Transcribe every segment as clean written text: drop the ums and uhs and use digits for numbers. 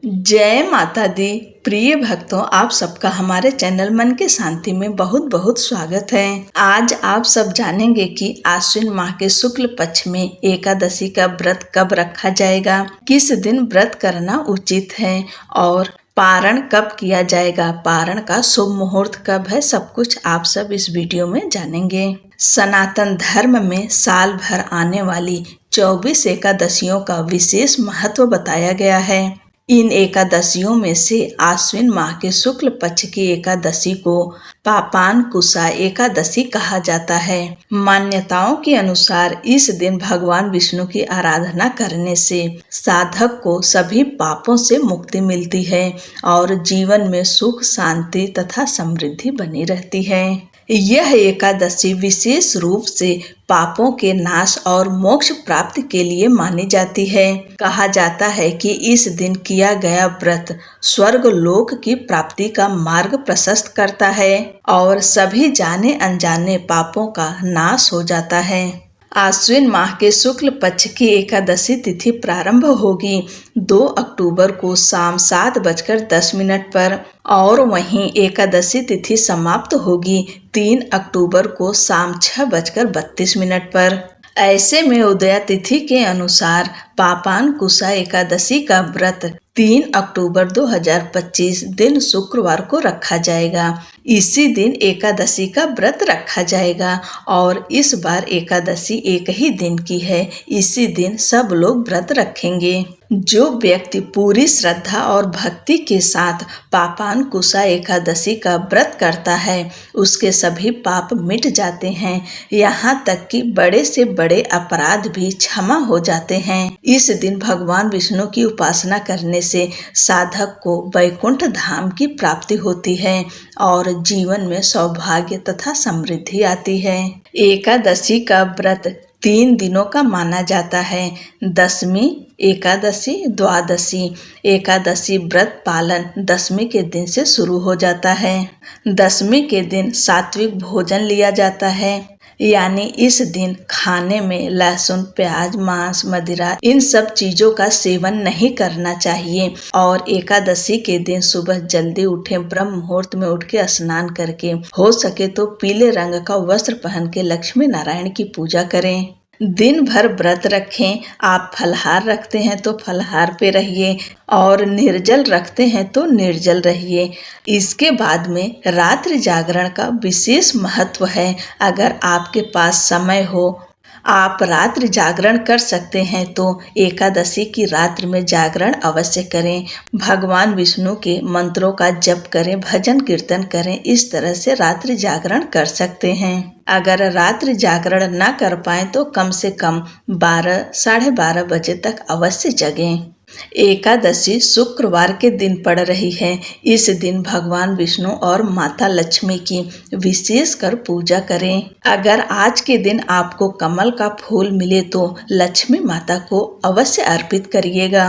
जय माता दी। प्रिय भक्तों, आप सबका हमारे चैनल मन के शांति में बहुत बहुत स्वागत है। आज आप सब जानेंगे कि आश्विन माह के शुक्ल पक्ष में एकादशी का व्रत कब रखा जाएगा, किस दिन व्रत करना उचित है और पारण कब किया जाएगा, पारण का शुभ मुहूर्त कब है, सब कुछ आप सब इस वीडियो में जानेंगे। सनातन धर्म में साल भर आने वाली 24 एकादशियों का विशेष महत्व बताया गया है। इन एकादशियों में से आश्विन माह के शुक्ल पक्ष की एकादशी को पापानकुशा एकादशी कहा जाता है। मान्यताओं के अनुसार इस दिन भगवान विष्णु की आराधना करने से साधक को सभी पापों से मुक्ति मिलती है और जीवन में सुख, शांति तथा समृद्धि बनी रहती है। यह एकादशी विशेष रूप से पापों के नाश और मोक्ष प्राप्ति के लिए मानी जाती है। कहा जाता है कि इस दिन किया गया व्रत स्वर्ग लोक की प्राप्ति का मार्ग प्रशस्त करता है और सभी जाने अनजाने पापों का नाश हो जाता है। आश्विन माह के शुक्ल पक्ष की एकादशी तिथि प्रारंभ होगी 2 अक्टूबर को शाम 7:10 पर और वहीं एकादशी तिथि समाप्त होगी 3 अक्टूबर को शाम 6:32 पर। ऐसे में उदया तिथि के अनुसार पापानकुशा एकादशी का व्रत 3 अक्टूबर 2025 दिन शुक्रवार को रखा जाएगा। इसी दिन एकादशी का व्रत रखा जाएगा और इस बार एकादशी एक ही दिन की है। इसी दिन सब लोग व्रत रखेंगे। जो व्यक्ति पूरी श्रद्धा और भक्ति के साथ पापानकुशा एकादशी का व्रत करता है उसके सभी पाप मिट जाते हैं, यहाँ तक कि बड़े से बड़े अपराध भी क्षमा हो जाते हैं। इस दिन भगवान विष्णु की उपासना करने से साधक को वैकुंठ धाम की प्राप्ति होती है और जीवन में सौभाग्य तथा समृद्धि आती है। एकादशी का व्रत 3 दिनों का माना जाता है। दशमी एकादशी, द्वादशी एकादशी व्रत पालन दशमी के दिन से शुरू हो जाता है। दशमी के दिन सात्विक भोजन लिया जाता है, यानी इस दिन खाने में लहसुन, प्याज, मांस, मदिरा इन सब चीजों का सेवन नहीं करना चाहिए और एकादशी के दिन सुबह जल्दी उठें, ब्रह्म मुहूर्त में उठ के स्नान करके हो सके तो पीले रंग का वस्त्र पहन के लक्ष्मी नारायण की पूजा करें। दिन भर व्रत रखें। आप फलाहार रखते हैं तो फलाहार पे रहिए और निर्जल रखते हैं तो निर्जल रहिए। इसके बाद में रात्रि जागरण का विशेष महत्व है। अगर आपके पास समय हो, आप रात्रि जागरण कर सकते हैं तो एकादशी की रात्रि में जागरण अवश्य करें। भगवान विष्णु के मंत्रों का जप करें, भजन कीर्तन करें। इस तरह से रात्रि जागरण कर सकते हैं। अगर रात्रि जागरण न कर पाए तो कम से कम 12 साढ़े 12 बजे तक अवश्य जगें। एकादशी शुक्रवार के दिन पड़ रही है। इस दिन भगवान विष्णु और माता लक्ष्मी की विशेषकर पूजा करें। अगर आज के दिन आपको कमल का फूल मिले तो लक्ष्मी माता को अवश्य अर्पित करिएगा।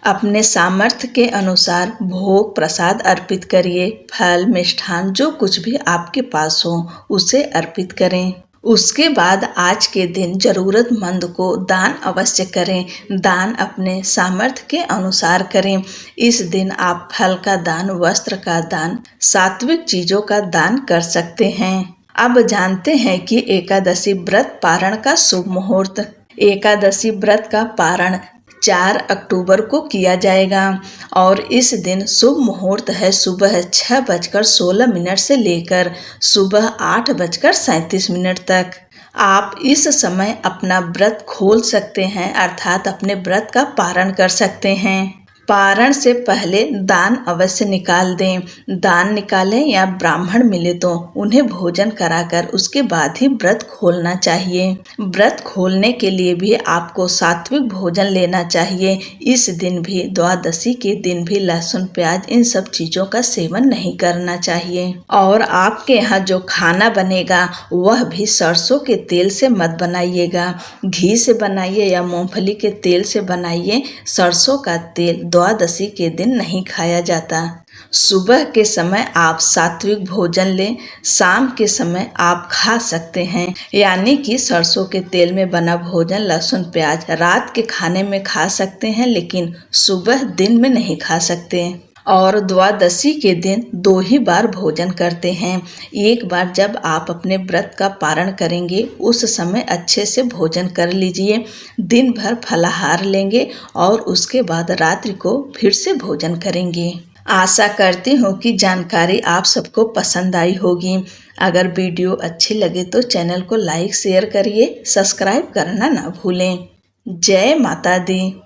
अपने सामर्थ्य के अनुसार भोग प्रसाद अर्पित करिए। फल, मिष्ठान जो कुछ भी आपके पास हो उसे अर्पित करें। उसके बाद आज के दिन जरूरतमंद को दान अवश्य करें। दान अपने सामर्थ्य के अनुसार करें। इस दिन आप फल का दान, वस्त्र का दान, सात्विक चीजों का दान कर सकते हैं। अब जानते हैं कि एकादशी व्रत पारण का शुभ मुहूर्त। एकादशी व्रत का पारण 4 अक्टूबर को किया जाएगा और इस दिन शुभ मुहूर्त है सुबह 6:16 से लेकर सुबह 8:37 तक। आप इस समय अपना व्रत खोल सकते हैं, अर्थात अपने व्रत का पारण कर सकते हैं। पारण से पहले दान अवश्य निकाल दें। दान निकालें या ब्राह्मण मिले तो उन्हें भोजन कराकर उसके बाद ही व्रत खोलना चाहिए। व्रत खोलने के लिए भी आपको सात्विक भोजन लेना चाहिए। इस दिन भी, द्वादशी के दिन भी लहसुन, प्याज इन सब चीजों का सेवन नहीं करना चाहिए। और आपके यहाँ जो खाना बनेगा वह भी सरसों के तेल से मत बनाइएगा। घी से बनाइए या मूंगफली के तेल से बनाइए। सरसों का तेल द्वादशी के दिन नहीं खाया जाता। सुबह के समय आप सात्विक भोजन लें, शाम के समय आप खा सकते हैं, यानी कि सरसों के तेल में बना भोजन लहसुन प्याज रात के खाने में खा सकते हैं, लेकिन सुबह दिन में नहीं खा सकते। और द्वादशी के दिन 2 ही बार भोजन करते हैं। एक बार जब आप अपने व्रत का पारण करेंगे उस समय अच्छे से भोजन कर लीजिए, दिन भर फलाहार लेंगे और उसके बाद रात्रि को फिर से भोजन करेंगे। आशा करती हूँ कि जानकारी आप सबको पसंद आई होगी। अगर वीडियो अच्छी लगे तो चैनल को लाइक शेयर करिए, सब्सक्राइब करना ना भूलें। जय माता दी।